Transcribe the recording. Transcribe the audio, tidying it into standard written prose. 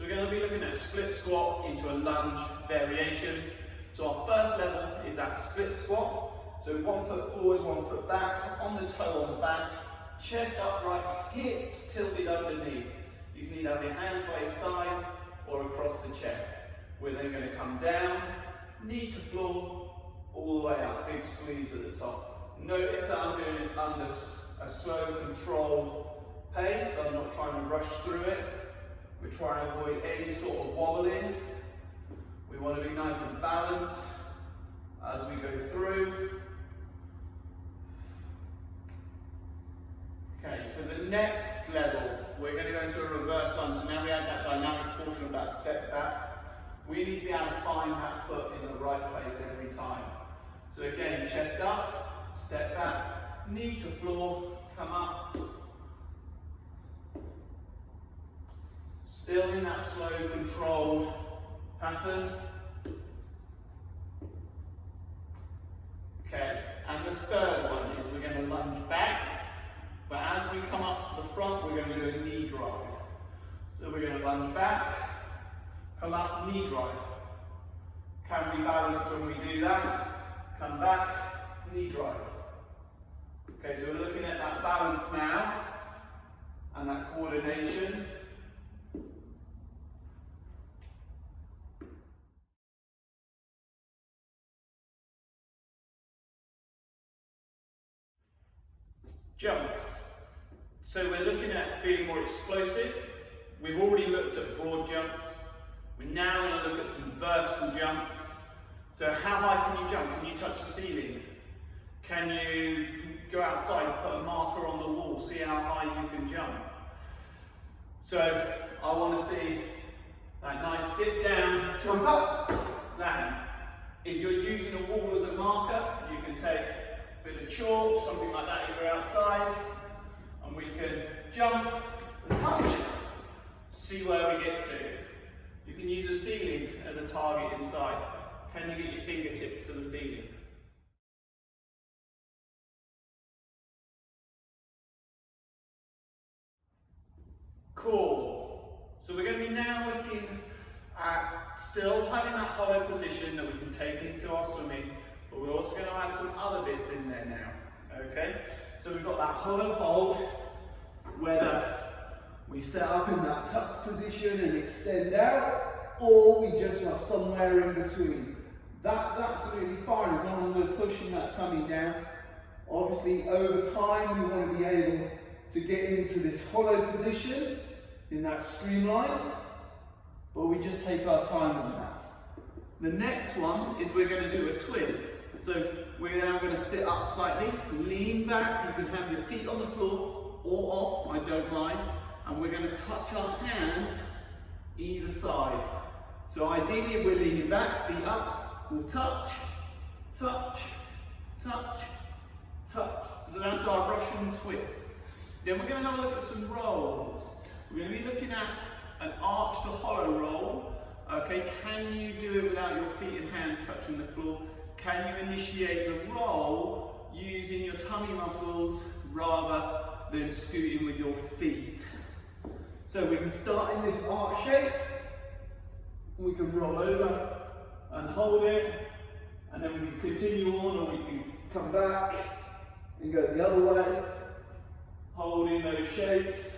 So we're going to be looking at a split squat into a lunge variations. So our first level is that split squat. So 1 foot forward, 1 foot back, on the toe on the back, chest upright, hips tilted underneath. You can either have your hands by your side or across the chest. We're then going to come down, knee to floor, all the way up, big squeeze at the top. Notice that I'm doing it under a slow, controlled pace. I'm not trying to rush through it. We're trying to avoid any sort of wobbling. We want to be nice and balanced as we go through. Okay, so the next level, we're going to go into a reverse lunge. So now we add that dynamic portion of that step back. We need to be able to find that foot in the right place every time. So again, chest up, step back, knee to floor, come up. Still in that slow, controlled pattern. Okay, and the third one is we're going to lunge back. But as we come up to the front, we're going to do a knee drive. So we're going to lunge back, come up, knee drive. Can we balance when we do that? Come back, knee drive. Okay, so we're looking at that balance now and that coordination. Jumps. So we're looking at being more explosive. We've already looked at broad jumps. We're now going to look at some vertical jumps. So how high can you jump? Can you touch the ceiling? Can you go outside and put a marker on the wall, see how high you can jump? So I want to see that nice dip down, jump up, land. If you're using a wall as a marker, you can take a bit of chalk, something like that if you're outside, and we can jump and touch, see where we get to. You can use a ceiling as a target inside. Can you get your fingertips to the ceiling? Cool. So we're going to be now looking at still having that hollow position that we can take into our swimming, but we're also going to add some other bits in there now. Okay? So we've got that hollow hold, whether we set up in that tuck position and extend out, or we just are somewhere in between. That's absolutely fine as long as we're pushing that tummy down. Obviously, over time, we want to be able to get into this hollow position in that streamline, but we just take our time on that. The next one is we're going to do a twist. So we're now going to sit up slightly, lean back. You can have your feet on the floor or off, I don't mind. And we're going to touch our hands either side. So ideally, if we're leaning back, feet up, we'll touch, touch, touch, touch. So that's our Russian twist. Then we're going to have a look at some rolls. We're going to be looking at an arch to hollow roll. Okay, can you do it without your feet and hands touching the floor? Can you initiate the roll using your tummy muscles rather than scooting with your feet? So we can start in this arch shape. We can roll over and hold it, and then we can continue on, or we can come back and go the other way, holding those shapes.